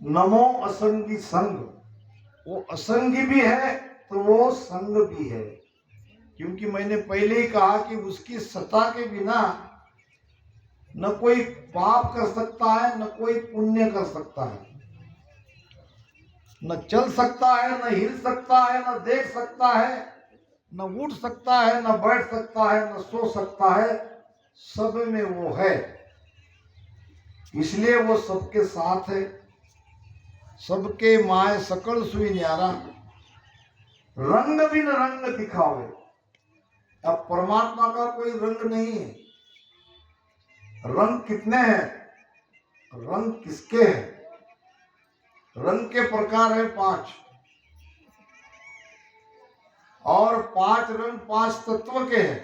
नमो असंगी संग, वो असंगी भी है तो वो संग भी है, क्योंकि मैंने पहले ही कहा कि उसकी सत्ता के बिना न कोई पाप कर सकता है न कोई पुण्य कर सकता है, न चल सकता है न हिल सकता है न देख सकता है न उठ सकता है न बैठ सकता है न सो सकता है, सब में वो है। इसलिए वो सबके साथ है। सबके माय सकल सुई न्यारा, रंग बिन रंग दिखावे। अब परमात्मा का कोई रंग नहीं है। रंग कितने हैं? रंग किसके हैं? रंग के प्रकार है 5, और 5 रंग 5 तत्व के हैं,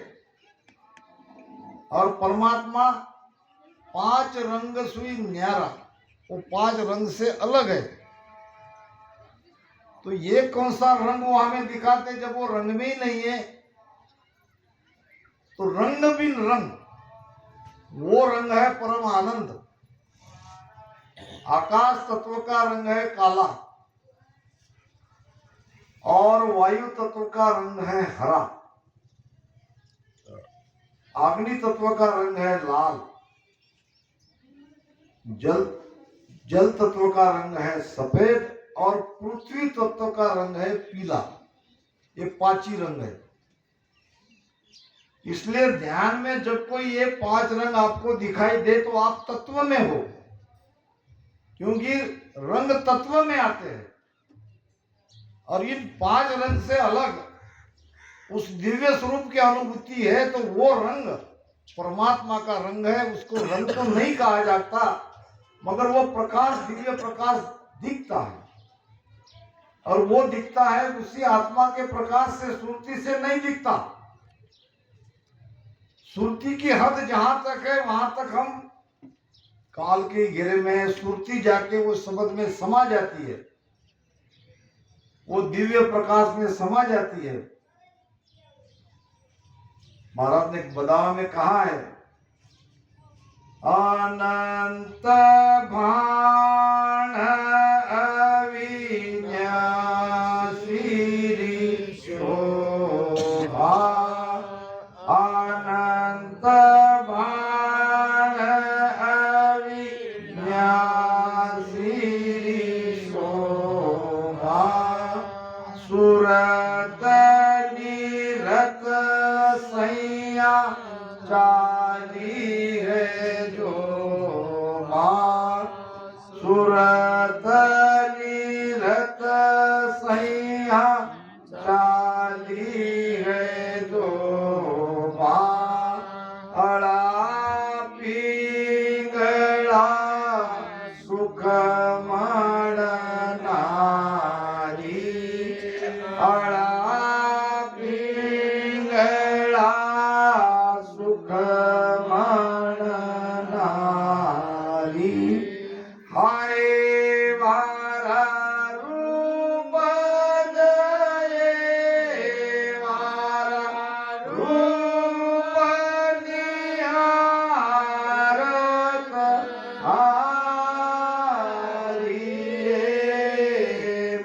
और परमात्मा 5 रंग सुई न्यारा, वो 5 रंग से अलग है। तो ये कौन सा रंग वो हमें दिखाते जब वो रंग में ही नहीं है? तो रंग बिन रंग, वो रंग है परम आनंद। आकाश तत्व का रंग है काला, और वायु तत्व का रंग है हरा, अग्नि तत्व का रंग है लाल, जल तत्व का रंग है सफेद, और पृथ्वी तत्व का रंग है पीला। ये 5 ही रंग है। इसलिए ध्यान में जब कोई ये 5 रंग आपको दिखाई दे तो आप तत्व में हो, क्योंकि रंग तत्व में आते हैं। और इन 5 रंग से अलग उस दिव्य स्वरूप की अनुभूति है, तो वो रंग परमात्मा का रंग है। उसको रंग तो नहीं कहा जाता, मगर वो प्रकाश, दिव्य प्रकाश दिखता है, और वो दिखता है उसी आत्मा के प्रकाश से, सुरती से नहीं दिखता। सुरती की हद जहां तक है वहां तक हम काल के घेरे में, सुरती जाके वो शब्द में समा जाती है, वो दिव्य प्रकाश में समा जाती है। महाराज ने बदावा में कहा है, अनंत भान अविनाशी शोभा, अनंत भान अविनाशी शोभा, सुरत निरत सैया चाली है जो मां, सुरत निरत सैया चाली है जो मां, अड़ा पिंगला सुख मण नारी, अड़ा पिंगला सुख मण नारी, हाय वारा रूप दये, वारा रूप निहारत हारी,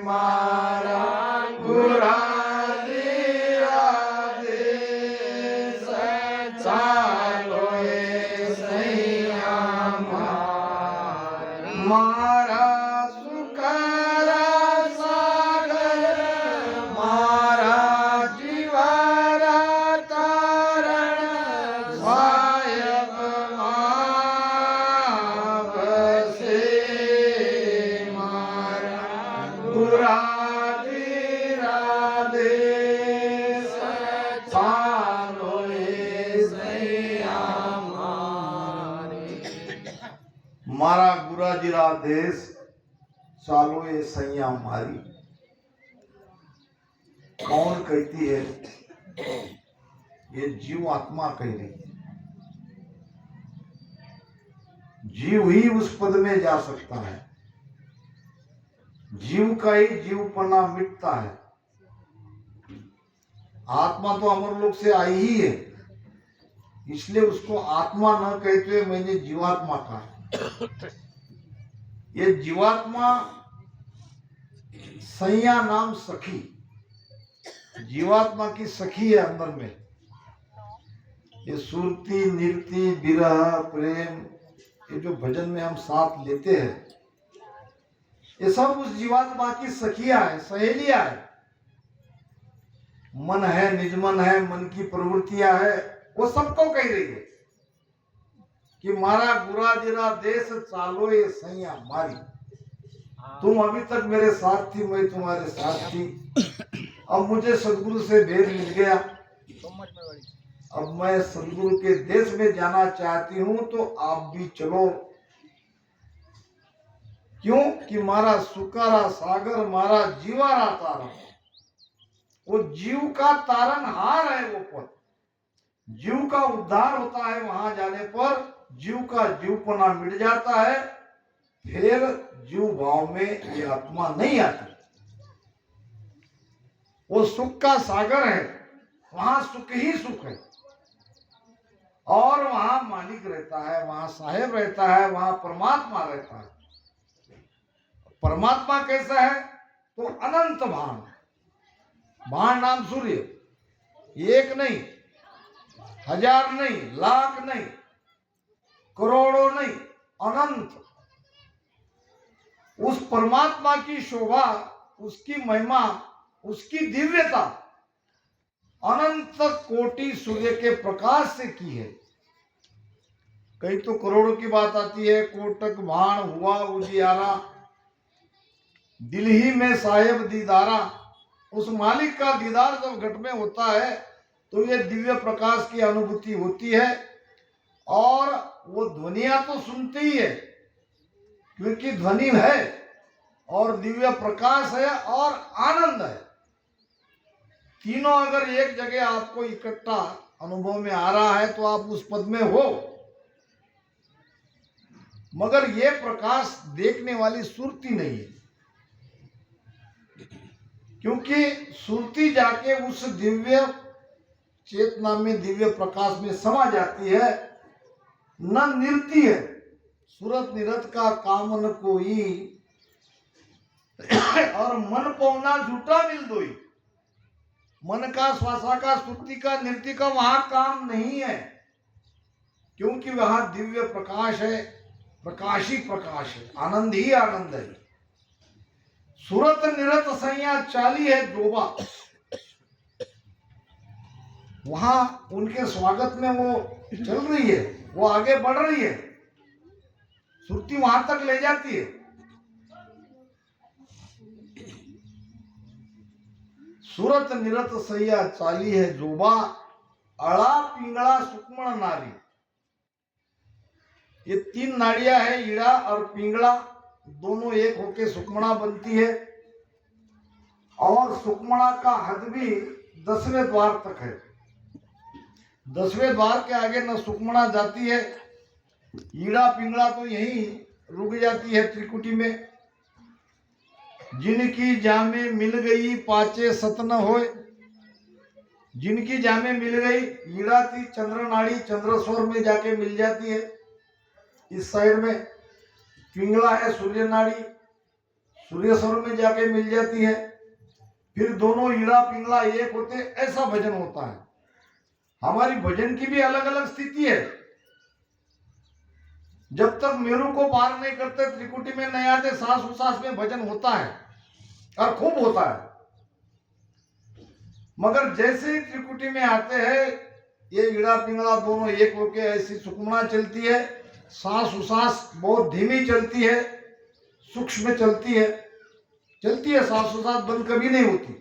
मारा गुरा दिया देश चालो सैया मारा सुकरा सागर, मारा जीवारा तारण, सायब मावसे, मारा गुरा दिया देश चालो सैया मारा गुराजीरा देश चालो ये सैया मारी। कौन कहती है? ये जीव आत्मा कह रही है। जीव ही उस पद में जा सकता है। जीव का ही जीवपना मिटता है। आत्मा तो अमरलोक से आई ही है, इसलिए उसको आत्मा न कहते हुए मैंने जीवात्मा कहा। ये जीवात्मा सैया नाम सखी, जीवात्मा की सखी है अंदर में। ये सुरती, निर्ति, विरह, प्रेम, ये जो भजन में हम साथ लेते हैं, ये सब उस जीवात्मा की सखियां है, सहेलियां है। मन है, निजमन है, मन की प्रवृत्तियां है, वो सबको कह रही है कि मारा गुरा जिरा देश चालो ये सैया मारी। तुम अभी तक मेरे साथ थी, मैं तुम्हारे साथ थी। अब मुझे सदगुरु से भेद मिल गया, अब मैं सदगुरु के देश में जाना चाहती हूं, तो आप भी चलो। क्यों कि मारा सुकारा सागर, मारा जीवारा तारा। वो जीव का तारनहार है वो पद, जीव का उद्धार होता है वहां जाने पर, जीव का जीवपना मिट जाता है, फिर जीव भाव में ये आत्मा नहीं आती। वो सुख का सागर है, वहां सुख ही सुख है, और वहां मालिक रहता है, वहां साहेब रहता है, वहां परमात्मा रहता है। परमात्मा कैसा है? तो अनंत भान, भान नाम सूर्य, एक नहीं, हजार नहीं, लाख नहीं, करोड़ों नहीं, अनंत। उस परमात्मा की शोभा, उसकी महिमा, उसकी दिव्यता अनंत कोटि सूर्य के प्रकाश से की है। कहीं तो करोड़ों की बात आती है, कोटक भाण हुआ उजियारा, दिल ही में साहेब दीदारा। उस मालिक का दीदार जब घट में होता है तो ये दिव्य प्रकाश की अनुभूति होती है, और वो ध्वनिया तो सुनते ही है, क्योंकि ध्वनि है और दिव्य प्रकाश है और आनंद है। तीनों अगर एक जगह आपको इकट्ठा अनुभव में आ रहा है तो आप उस पद में हो। मगर ये प्रकाश देखने वाली सुरती नहीं है, क्योंकि सुरती जाके उस दिव्य चेतना में, दिव्य प्रकाश में समा जाती है, न निर्ती है। सूरत निरत का काम न कोई, और मन पौना झूठा मिल दोई। मन का, श्वासा का, सुरती का, निर्ति का वहां काम नहीं है, क्योंकि वहां दिव्य प्रकाश है, प्रकाश ही प्रकाश है, आनंद ही आनंद है। सूरत निरत सैया चाली है जोबा, वहां उनके स्वागत में वो चल रही है, वो आगे बढ़ रही है, सुरती वहां तक ले जाती है। सूरत निरत सैया चाली है जोबा, अड़ा पिंगला सुक्मण नारी। ये तीन नाड़ियां है, ईड़ा और पिंगला, दोनों एक होके सुक्मणा बनती है, और सुक्मणा का हद भी 10वें द्वार तक है। 10वें द्वार के आगे न सुक्मणा जाती है, ईड़ा पिंगला तो यहीं रुक जाती है त्रिकुटी में। जिनकी जामे मिल गई पाचे सतन होए, जिनकी जामे मिल गई, ईड़ा की चंद्र नाड़ी चंद्रस्वर में जाके मिल जाती है इस साइड में, पिंगला है सूर्य नाड़ी, सूर्य स्वर में जाके मिल जाती है, फिर दोनों ईड़ा पिंगला एक होते, ऐसा भजन होता है। हमारी भजन की भी अलग अलग स्थिति है। जब तक मेरू को पार नहीं करते, त्रिकुटी में नहीं आते, सांस उसास में भजन होता है और खूब होता है। मगर जैसे ही त्रिकुटी में आते हैं, ये ईड़ा पिंगला दोनों एक होके ऐसी सुक्मणा चलती है, सांस उसास बहुत धीमी चलती है, सूक्ष्म चलती है, सांस उसास बंद कभी नहीं होती।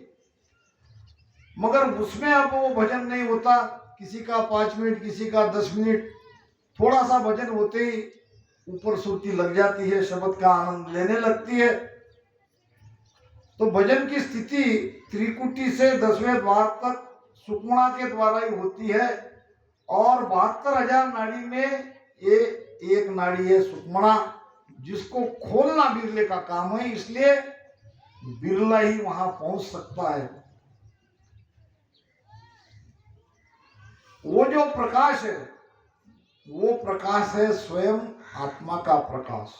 मगर उसमें अब वो भजन नहीं होता, किसी का 5 मिनट, किसी का 10 मिनट, थोड़ा सा भजन होते ही ऊपर सुरती लग जाती है, शब्द का आनंद लेने लगती है। तो भजन की स्थिति त्रिकुटी से 10वें द्वार तक सुक्मणा के द्वारा ही होती है, और 72,000 नाड़ी में ये एक नाड़ी है सुक्मणा, जिसको खोलना बिरले का काम है, इसलिए बिरला ही वहां पहुंच सकता है। वो जो प्रकाश है, वो प्रकाश है स्वयं आत्मा का प्रकाश।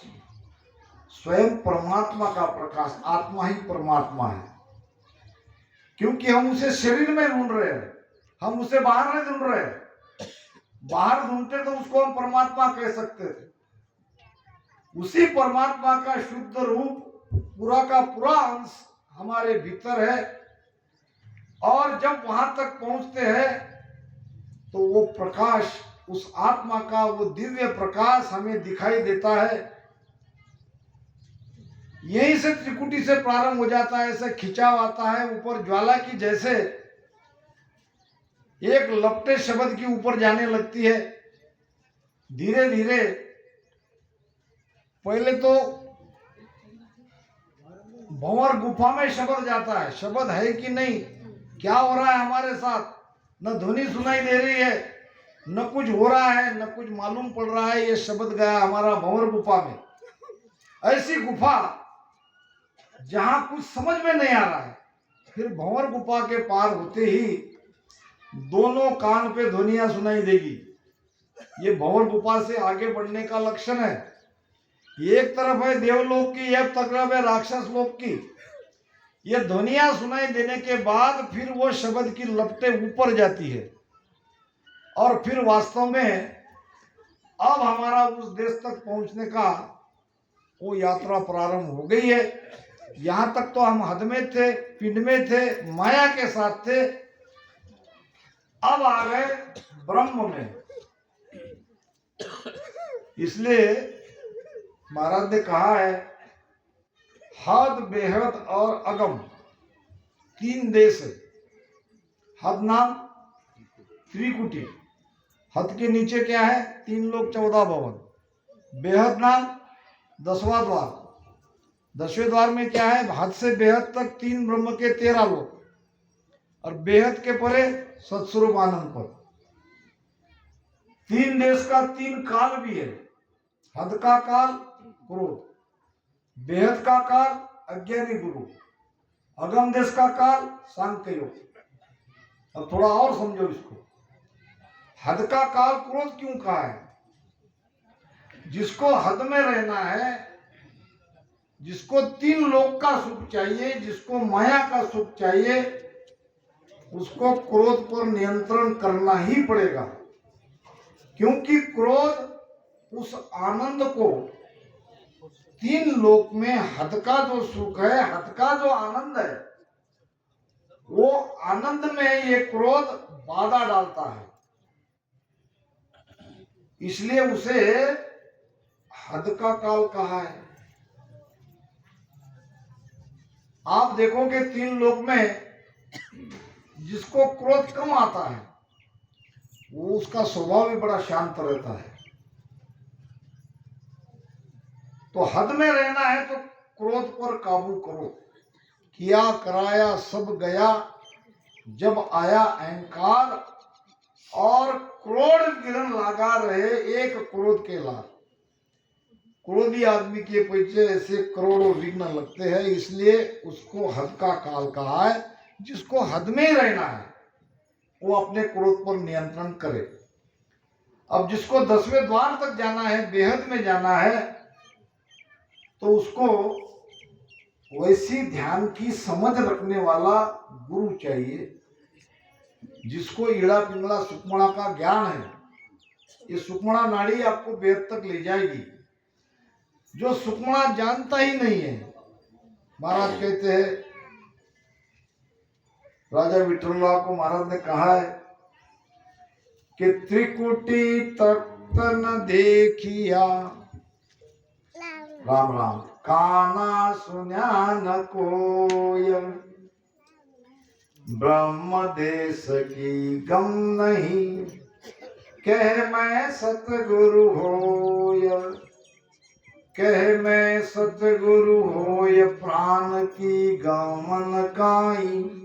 स्वयं परमात्मा का प्रकाश, आत्मा ही परमात्मा है। क्योंकि हम उसे शरीर में ढूंढ रहे हैं, हम उसे बाहर नहीं ढूंढ रहे। बाहर ढूंढते तो उसको हम परमात्मा कह सकते थे। उसी परमात्मा का शुद्ध रूप पूरा का पूरा अंश हमारे भीतर है, और जब वहां तक पहुंचते हैं तो वो प्रकाश, उस आत्मा का वो दिव्य प्रकाश हमें दिखाई देता है। यहीं से त्रिकुटी से प्रारंभ हो जाता है, ऐसे खिंचाव आता है ऊपर ज्वाला की जैसे एक लपटे शब्द की ऊपर जाने लगती है। धीरे धीरे पहले तो भंवर गुफा में शब्द जाता है, शब्द है कि नहीं, क्या हो रहा है हमारे साथ, न ध्वनि सुनाई दे रही है, न कुछ हो रहा है, न कुछ मालूम पड़ रहा है। ये शब्द गया हमारा भंवर गुफा में। ऐसी गुफा जहां कुछ समझ में नहीं आ रहा है, फिर भंवर गुफा के पार होते ही दोनों कान पे ध्वनियां सुनाई देगी। ये भंवर गुफा से आगे बढ़ने का लक्षण है। एक तरफ है देवलोक की, एक तरफ है राक्षस लोक की। ये ध्वनियां सुनाई देने के बाद फिर वो शब्द की लपटें ऊपर जाती है, और फिर वास्तव में अब हमारा उस देश तक पहुंचने का वो यात्रा प्रारंभ हो गई है। यहां तक तो हम हद में थे, पिंड में थे, माया के साथ थे, अब आ गए ब्रह्म में। इसलिए महाराज ने कहा है, हद, बेहद और अगम, तीन देश है। हद नाम त्रिकुटी, हद के नीचे क्या है, 3 लोक 14 भवन। बेहद नाम 10वां द्वार, 10वें द्वार में क्या है, हद से बेहद तक 3 ब्रह्म के 13 लोक, और बेहद के परे सत्स्वरूप आनंद पर। 3 देश का 3 काल भी है। हद का काल क्रोध, बेहद का काल अज्ञानी गुरु, अगम देश का काल सांख्य योग। अब थोड़ा और समझो इसको। हद का काल क्रोध क्यों कहा है? जिसको हद में रहना है, जिसको 3 लोक का सुख चाहिए, जिसको माया का सुख चाहिए, उसको क्रोध पर नियंत्रण करना ही पड़ेगा। क्योंकि क्रोध उस आनंद को, 3 लोक में हद का जो सुख है, हद का जो आनंद है, वो आनंद में ये क्रोध बाधा डालता है। इसलिए उसे हद का काल कहा है। आप देखोगे 3 लोक में जिसको क्रोध कम आता है, वो उसका स्वभाव भी बड़ा शांत रहता है। तो हद में रहना है तो क्रोध पर काबू करो। किया कराया सब गया, जब आया अहंकार, और क्रोध गिरन लगा रहे एक क्रोध के लाभ। क्रोधी आदमी के पीछे ऐसे करोड़ों विघ्न लगते हैं, इसलिए उसको हद का काल कहा है। जिसको हद में रहना है वो अपने क्रोध पर नियंत्रण करे। अब जिसको 10वें द्वार तक जाना है, बेहद में जाना है, तो उसको वैसी ध्यान की समझ रखने वाला गुरु चाहिए, जिसको ईड़ा पिंगला सुकमणा का ज्ञान है। ये सुकमणा नाड़ी आपको बेहद तक ले जाएगी। जो सुकमणा जानता ही नहीं है, महाराज कहते हैं, राजा विठलराव को महाराज ने कहा है कि त्रिकुटी तख्त न देखिया, राम राम, काना सुन्या न कोय, ब्रह्म देश की गम नहीं, कह मैं सतगुरु होय, कह मैं सतगुरु होय, प्राण की गमन काई,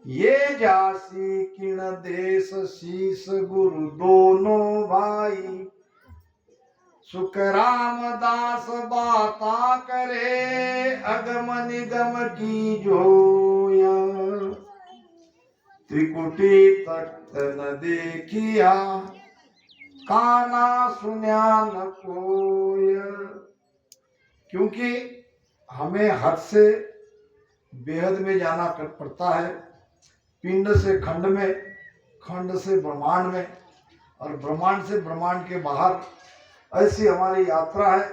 ये जासी किण देश शीस गुरु दोनों भाई, सुख रामदास बाता करे, अगम निगम की जोया, त्रिकुटी तख्त न देखिया, काना सुन्या न कोय। क्योंकि हमें हद से बेहद में जाना पड़ता है, पिंड से खंड में, खंड से ब्रह्मांड में, और ब्रह्मांड से ब्रह्मांड के बाहर, ऐसी हमारी यात्रा है।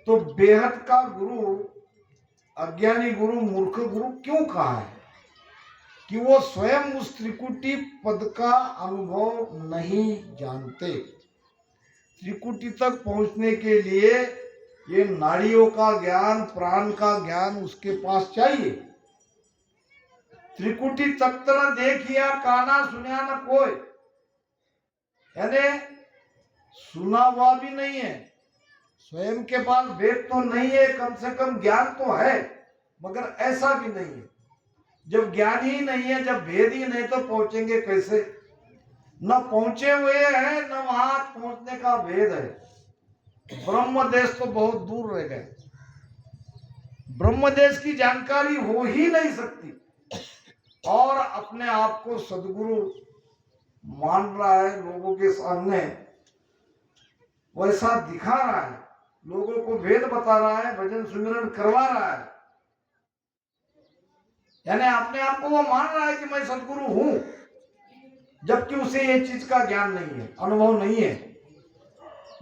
तो बेहद का गुरु, अज्ञानी गुरु, मूर्ख गुरु क्यों कहा है? कि वो स्वयं उस त्रिकुटी पद का अनुभव नहीं जानते। त्रिकुटी तक पहुंचने के लिए ये नाड़ियों का ज्ञान, प्राण का ज्ञान उसके पास चाहिए। त्रिकुटी तक न देखिया काना सुनिया न कोई, यानी सुना हुआ भी नहीं है, स्वयं के पास वेद तो नहीं है, कम से कम ज्ञान तो है, मगर ऐसा भी नहीं है। जब ज्ञान ही नहीं है, जब भेद ही नहीं, तो पहुंचेंगे कैसे? न पहुंचे हुए हैं, न वहां पहुंचने का भेद है। ब्रह्म देश तो बहुत दूर रह गए, ब्रह्म देश की जानकारी हो ही नहीं सकती, और अपने आप को सदगुरु मान रहा है, लोगों के सामने वैसा दिखा रहा है, लोगों को भेद बता रहा है, भजन सुमिरन करवा रहा है, यानी अपने आप को वो मान रहा है कि मैं सदगुरु हूं, जबकि उसे ये चीज का ज्ञान नहीं है, अनुभव नहीं है।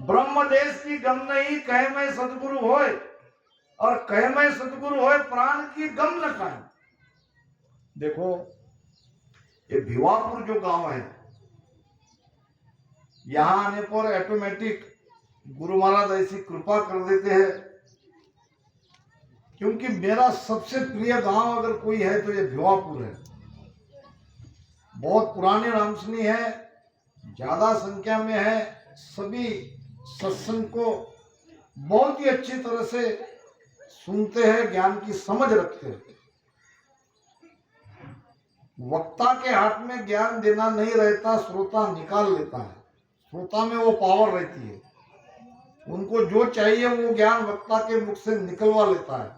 ब्रह्म देश की गम नहीं, कहे मैं सदगुरु होए, और कहे मैं सदगुरु होए, प्राण की गम न खाए। देखो ये भिवापुर जो गांव है, यहां आने पर ऑटोमेटिक गुरु महाराज ऐसी कृपा कर देते हैं, क्योंकि मेरा सबसे प्रिय गांव अगर कोई है तो ये भिवापुर है। बहुत पुराने रामसनी है, ज्यादा संख्या में है, सभी सत्संग को बहुत ही अच्छी तरह से सुनते हैं, ज्ञान की समझ रखते हैं। वक्ता के हाथ में ज्ञान देना नहीं रहता, श्रोता निकाल लेता है, श्रोता में वो पावर रहती है, उनको जो चाहिए वो ज्ञान वक्ता के मुख से निकलवा लेता है।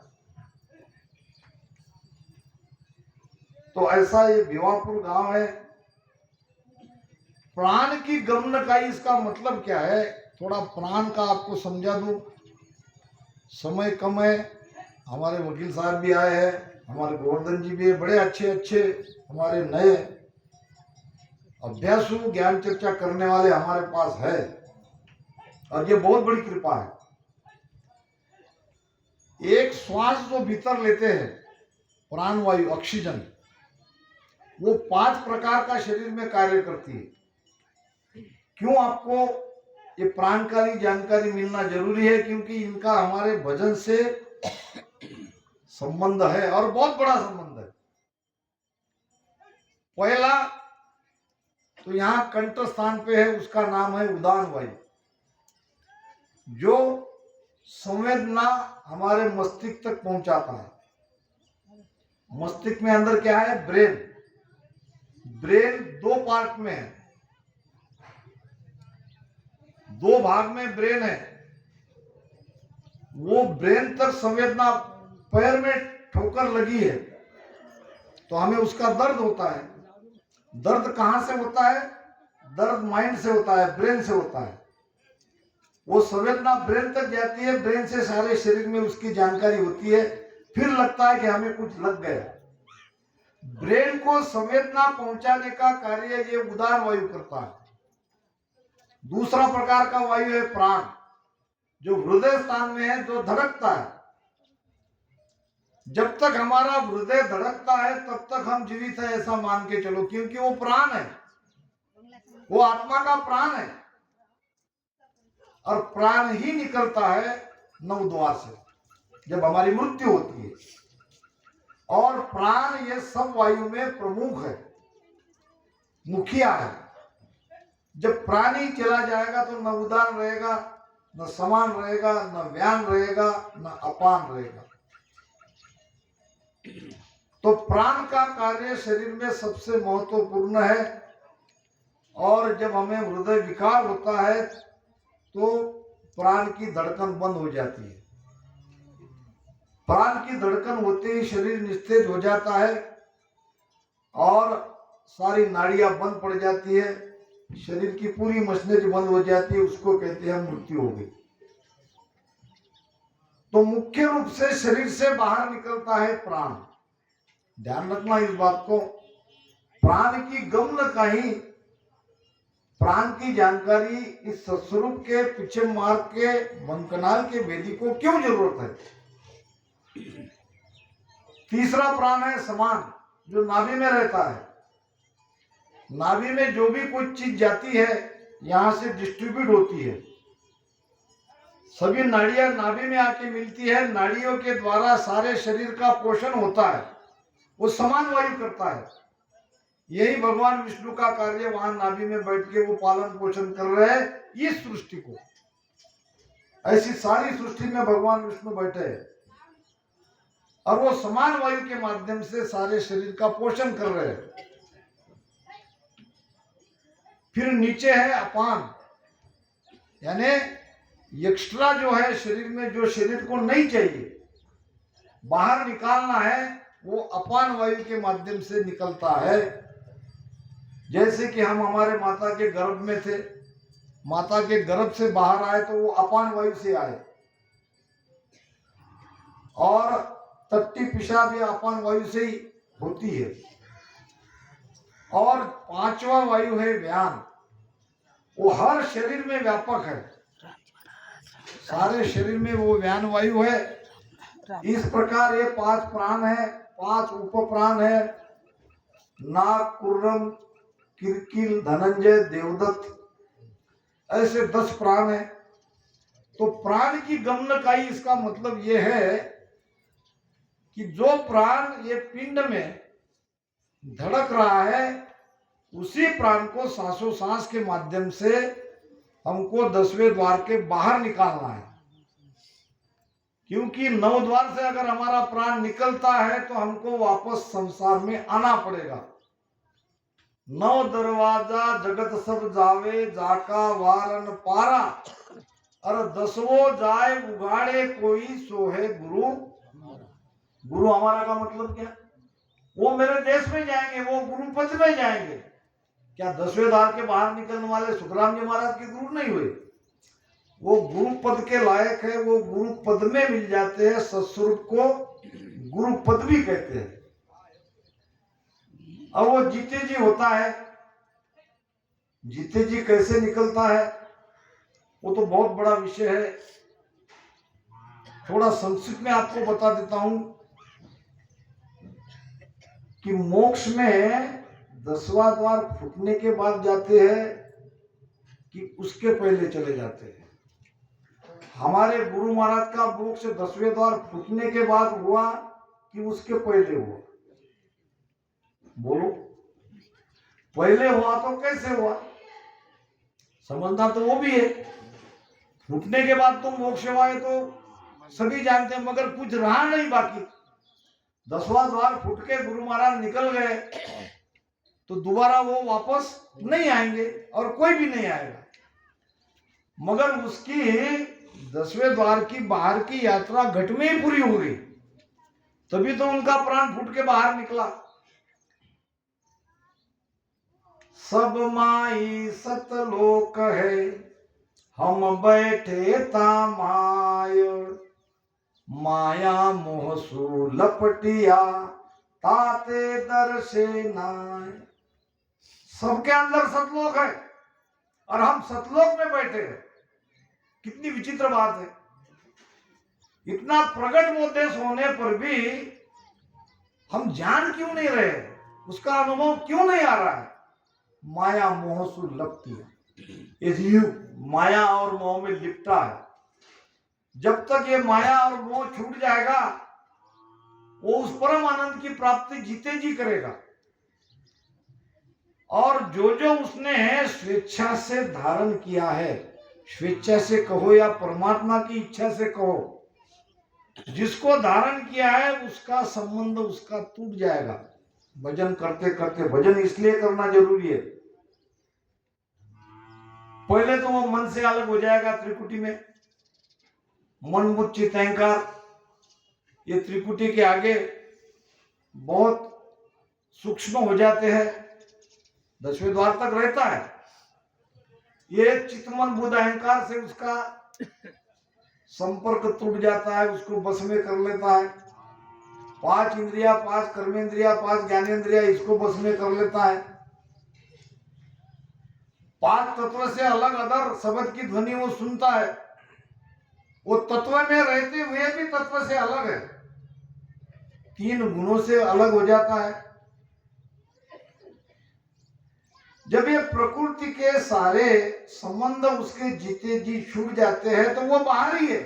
तो ऐसा ये भिवापुर गांव है। प्राण की गमन का इसका मतलब क्या है, थोड़ा प्राण का आपको समझा दूं। समय कम है, हमारे वकील साहब भी आए हैं, हमारे गोवर्धन जी भी है, बड़े अच्छे अच्छे हमारे नए अभ्यासु ज्ञान चर्चा करने वाले हमारे पास है, और ये बहुत बड़ी कृपा है। एक श्वास जो भीतर लेते हैं, प्राण वायु, ऑक्सीजन, वो 5 प्रकार का शरीर में कार्य करती है। क्यों आपको ये प्राणकारी जानकारी मिलना जरूरी है? क्योंकि इनका हमारे भजन से संबंध है, और बहुत बड़ा संबंध है। पहला तो यहाँ कंठ स्थान पे है, उसका नाम है उदान वायु, जो संवेदना हमारे मस्तिष्क तक पहुंचाता है। मस्तिष्क में अंदर क्या है? ब्रेन। ब्रेन 2 पार्ट में है, 2 भाग में ब्रेन है। वो ब्रेन तक संवेदना, पैर में ठोकर लगी है तो हमें उसका दर्द होता है। दर्द कहां से होता है? दर्द माइंड से होता है, ब्रेन से होता है। वो संवेदना ब्रेन तक जाती है, ब्रेन से सारे शरीर में उसकी जानकारी होती है, फिर लगता है कि हमें कुछ लग गया। ब्रेन को संवेदना पहुंचाने का कार्य ये उदान वायु करता है। दूसरा प्रकार का वायु है प्राण, जो हृदय स्थान में है, जो धड़कता है। जब तक हमारा हृदय धड़कता है तब तक हम जीवित है, ऐसा मान के चलो, क्योंकि वो प्राण है, वो आत्मा का प्राण है। और प्राण ही निकलता है 9 द्वार से, जब हमारी मृत्यु होती है। और प्राण ये सब वायु में प्रमुख है, मुखिया है। जब प्राण ही चला जाएगा तो न उदान रहेगा, न समान रहेगा, न व्यान रहेगा, न अपान रहेगा। तो प्राण का कार्य शरीर में सबसे महत्वपूर्ण है। और जब हमें हृदय विकार होता है तो प्राण की धड़कन बंद हो जाती है। प्राण की धड़कन होते ही शरीर निस्तेज हो जाता है और सारी नाड़ियां बंद पड़ जाती है, शरीर की पूरी मशीनरी बंद हो जाती है, उसको कहते हैं मृत्यु हो गई। तो मुख्य रूप से शरीर से बाहर निकलता है प्राण। ध्यान रखना इस बात को। प्राण की गमन का ही, प्राण की जानकारी इस सत्स्वरूप के पीछे मार्ग के मनकनाल के वेदी को क्यों जरूरत है। तीसरा प्राण है समान, जो नाभि में रहता है। नाभि में जो भी कोई चीज जाती है यहां से डिस्ट्रीब्यूट होती है। सभी नाड़ियां नाभि में आके मिलती है, नाड़ियों के द्वारा सारे शरीर का पोषण होता है, वो समान वायु करता है। यही भगवान विष्णु का कार्य, वहां नाभि में बैठ के वो पालन पोषण कर रहे हैं इस सृष्टि को। ऐसी सारी सृष्टि में भगवान विष्णु बैठे हैं और वो समान वायु के माध्यम से सारे शरीर का पोषण कर रहे हैं। फिर नीचे है अपान, यानी एक्स्ट्रा जो है शरीर में, जो शरीर को नहीं चाहिए बाहर निकालना है, वो अपान वायु के माध्यम से निकलता है। जैसे कि हम हमारे माता के गर्भ में थे, माता के गर्भ से बाहर आए तो वो अपान वायु से आए, और टट्टी पेशाब ये अपान वायु से ही होती है। और पांचवा वायु है व्यान, वो हर शरीर में व्यापक है, सारे शरीर में वो व्यान वायु है। इस प्रकार ये 5 प्राण है, 5 उप प्राण है। नाग, कुर्रम, किरकिल, धनंजय, देवदत्त, ऐसे 10 प्राण है। तो प्राण की गमन का ही इसका मतलब ये है कि जो प्राण ये पिंड में धड़क रहा है, उसी प्राण को सांसों सांस के माध्यम से हमको 10वें द्वार के बाहर निकालना है। क्योंकि 9 द्वार से अगर हमारा प्राण निकलता है तो हमको वापस संसार में आना पड़ेगा। 9 दरवाजा जगत सब जावे, जाका वारन पारा, और 10वो जाए उगाड़े कोई सोहे गुरु। गुरु हमारा का मतलब क्या? वो मेरे देश में जाएंगे, वो गुरु पद में जाएंगे। क्या 10वें द्वार के बाहर निकलने वाले सुखराम जी महाराज के गुरु नहीं हुए? वो गुरु पद के लायक है, वो गुरु पद में मिल जाते हैं। सत्स्वरूप को गुरु पद भी कहते हैं। अब वो जीते जी होता है, जीते जी कैसे निकलता है वो तो बहुत बड़ा विषय है। थोड़ा संक्षिप्त में आपको बता देता हूं कि मोक्ष में 10वां द्वार फूटने के बाद जाते हैं कि उसके पहले चले जाते हैं। हमारे गुरु महाराज का मोक्ष 10वें द्वार फूटने के बाद हुआ कि उसके पहले हुआ? बोलो, पहले हुआ तो कैसे हुआ? समझना तो वो भी है। फूटने के बाद तो मोक्ष हुआ है तो सभी जानते हैं, मगर कुछ रहा नहीं बाकी। 10वां द्वार फूट के गुरु महाराज निकल गए तो दोबारा वो वापस नहीं आएंगे और कोई भी नहीं आएगा। मगर उसकी 10वें द्वार की बाहर की यात्रा घट में ही पूरी हो गई, तभी तो उनका प्राण फूट के बाहर निकला। सब माई सतलोक है, हम बैठे तामाय, माया मोह सु लपटिया, ताते दर्शे नाय। सबके अंदर सतलोक है और हम सतलोक में बैठे हैं। कितनी विचित्र बात है। इतना प्रकट वो देश होने पर भी हम जान क्यों नहीं रहे, उसका अनुभव क्यों नहीं आ रहा है? माया मोह सु लपटी है, ये माया और मोह में लिपटा है। जब तक ये माया और मोह छूट जाएगा वो उस परम आनंद की प्राप्ति जीते जी करेगा। और जो जो उसने स्वेच्छा से धारण किया है, स्वेच्छा से कहो या परमात्मा की इच्छा से कहो, जिसको धारण किया है उसका संबंध उसका टूट जाएगा। भजन करते करते, भजन इसलिए करना जरूरी है, पहले तो वो मन से अलग हो जाएगा त्रिकुटी में। मन बुद्धि चित्त अहंकार ये त्रिकुटी के आगे बहुत सूक्ष्म हो जाते हैं। 10वें द्वार तक रहता है ये चित्तमन बुद्ध अहंकार से उसका संपर्क टूट जाता है, उसको बस में कर लेता है। 5 इंद्रिया, 5 कर्मेंद्रिया, 5 ज्ञानेंद्रिया, इसको बस में कर लेता है। 5 तत्व से अलग अदर शब्द की ध्वनि वो सुनता है, वो तत्व में रहते हुए भी तत्व से अलग है, 3 गुणों से अलग हो जाता है। जब ये प्रकृति के सारे संबंध उसके जीते जी छूट जाते हैं तो वो बाहर ही है,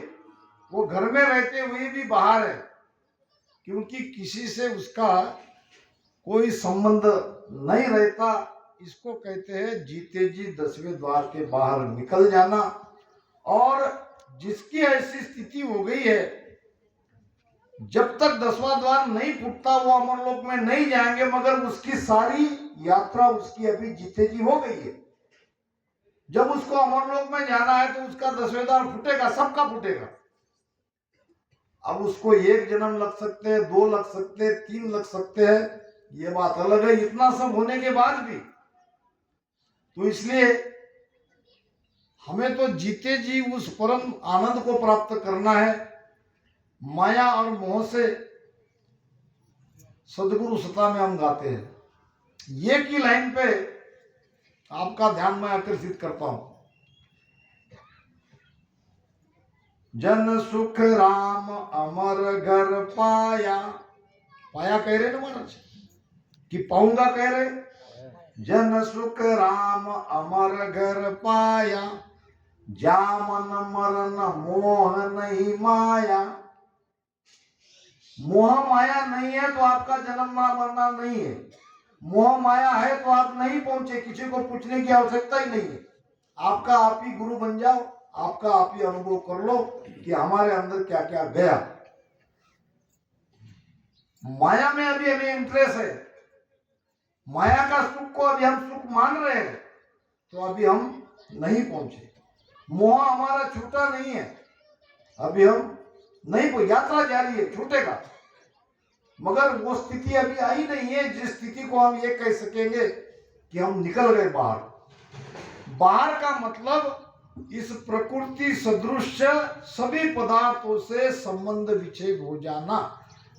वो घर में रहते हुए भी बाहर है, क्योंकि किसी से उसका कोई संबंध नहीं रहता। इसको कहते हैं जीते जी 10वें द्वार के बाहर निकल जाना। और जिसकी ऐसी स्थिति हो गई है, जब तक 10वां द्वार नहीं फूटता वो अमरलोक में नहीं जाएंगे, मगर उसकी सारी यात्रा उसकी अभी जीते जी हो गई है। जब उसको अमरलोक में जाना है तो उसका 10वें द्वार फूटेगा, सबका फूटेगा। अब उसको 1 जन्म लग सकते हैं, 2 लग सकते हैं, 3 लग सकते हैं, ये बात अलग है। इतना सब होने के बाद भी तो इसलिए हमें तो जीते जी उस परम आनंद को प्राप्त करना है। माया और मोह से सदगुरु सता में हम गाते हैं। ये की लाइन पे आपका ध्यान मैं आकर्षित करता हूं। जन सुख राम अमर घर पाया, पाया कह रहे ना महाराज कि पाऊंगा कह रहे। जन सुख राम अमर घर पाया, जामन मरण मोह नहीं माया। मोह माया नहीं है तो आपका जन्म मरना नहीं है। मोह माया है तो आप नहीं पहुंचे, किसी को पूछने की आवश्यकता ही नहीं है। आपका आप ही गुरु बन जाओ, आपका आप ही अनुभव कर लो कि हमारे अंदर क्या क्या गया। माया में अभी हमें इंटरेस्ट है, माया का सुख को अभी हम सुख मान रहे हैं, तो अभी हम नहीं पहुंचे। मोह हमारा छूटा नहीं है, अभी हम नहीं पहुंचे। यात्रा जारी है, छूटेगा, मगर वो स्थिति अभी आई नहीं है जिस स्थिति को हम ये कह सकेंगे कि हम निकल गए बाहर। बाहर का मतलब इस प्रकृति सदृश सभी पदार्थों से संबंध विच्छेद हो जाना,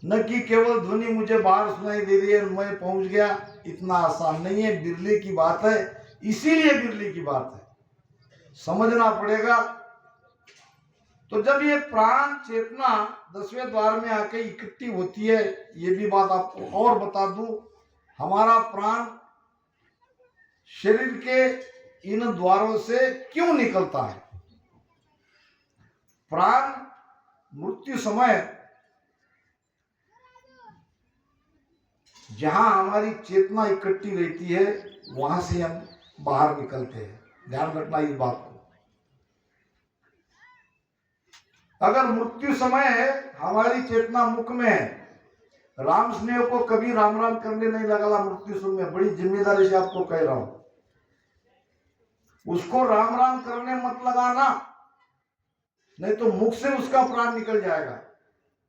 न कि केवल ध्वनि मुझे बाहर सुनाई दे रही है मैं पहुंच गया। इतना आसान नहीं है, बिरले की बात है, इसीलिए बिरले की बात है, समझना पड़ेगा। तो जब ये प्राण चेतना 10वें द्वार में आके इकट्ठी होती है, ये भी बात आपको और बता दूं, हमारा प्राण शरीर के इन द्वारों से क्यों निकलता है। प्राण मृत्यु समय जहां हमारी चेतना इकट्ठी रहती है वहां से हम बाहर निकलते हैं। ध्यान रखना इस बात को। अगर मृत्यु समय है, हमारी चेतना मुख में है, राम स्नेह को कभी राम राम करने नहीं लगा मृत्यु समय, बड़ी जिम्मेदारी से आपको कह रहा हूं, उसको राम राम करने मत लगाना, नहीं तो मुख से उसका प्राण निकल जाएगा।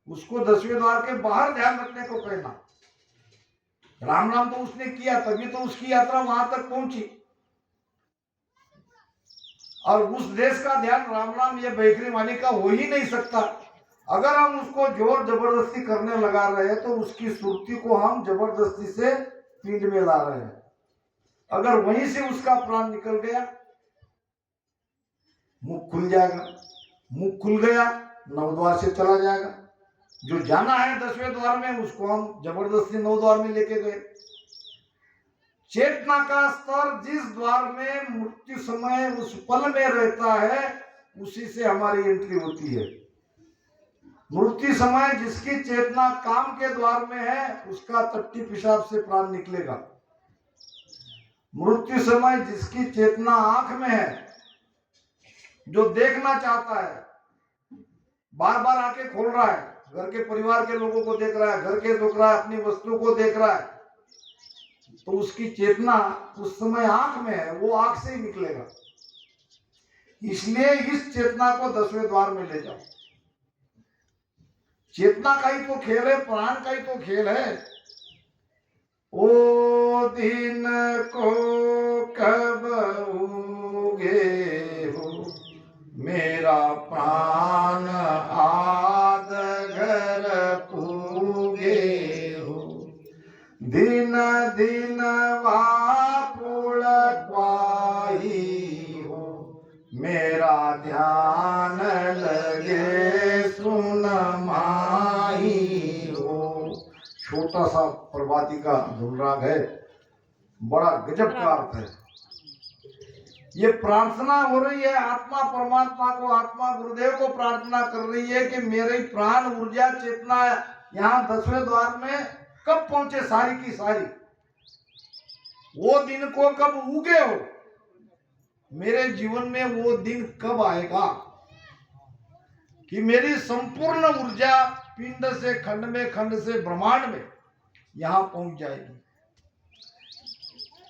उसको 10वें द्वार के बाहर ध्यान रखने को कहना। राम राम तो उसने किया, तभी तो उसकी यात्रा वहां तक पहुंची। और उस देश का ध्यान राम राम ये बेकरी वाली का हो ही नहीं सकता। अगर हम उसको जोर जबरदस्ती करने लगा रहे हैं तो उसकी सुरती को हम जबरदस्ती से पीठ में ला रहे हैं। अगर वहीं से उसका प्राण निकल गया, मुख खुल जाएगा, मुख खुल गया 9 द्वार से चला जाएगा। जो जाना है 10वें द्वार में उसको हम जबरदस्ती 9 द्वार में लेके गए। चेतना का स्तर जिस द्वार में मृत्यु समय उस पल में रहता है उसी से हमारी एंट्री होती है। मृत्यु समय जिसकी चेतना काम के द्वार में है उसका टट्टी पेशाब से प्राण निकलेगा। मृत्यु समय जिसकी चेतना आंख में है, जो देखना चाहता है, बार बार आके खोल रहा है, घर के परिवार के लोगों को देख रहा है, घर के देख रहा है, अपनी वस्तुओं को देख रहा है, तो उसकी चेतना उस समय आंख में है, वो आंख से ही निकलेगा। इसलिए इस चेतना को 10वें द्वार में ले जाओ। चेतना का ही तो खेल है, प्राण का ही तो खेल है। ओ दिन को कब पूगे हो, मेरा प्राण आद घर पूगे हो, दिन दिन वापुल क्वाही हो, मेरा ध्यान लगे सुन माही हो। छोटा सा प्रभाती का धुन राग है, बड़ा गजब का अर्थ है। ये प्रार्थना हो रही है, आत्मा परमात्मा को, आत्मा गुरुदेव को प्रार्थना कर रही है कि मेरी प्राण ऊर्जा चेतना यहाँ 10वें द्वार में कब पहुंचे, सारी की सारी। वो दिन को कब उगे हो, मेरे जीवन में वो दिन कब आएगा कि मेरी संपूर्ण ऊर्जा पिंड से खंड में, खंड से ब्रह्मांड में यहां पहुंच जाएगी।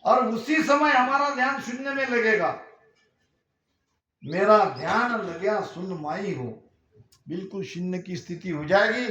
और उसी समय हमारा ध्यान शून्य में लगेगा। मेरा ध्यान लगा सुन माई हो, बिल्कुल शून्य की स्थिति हो जाएगी।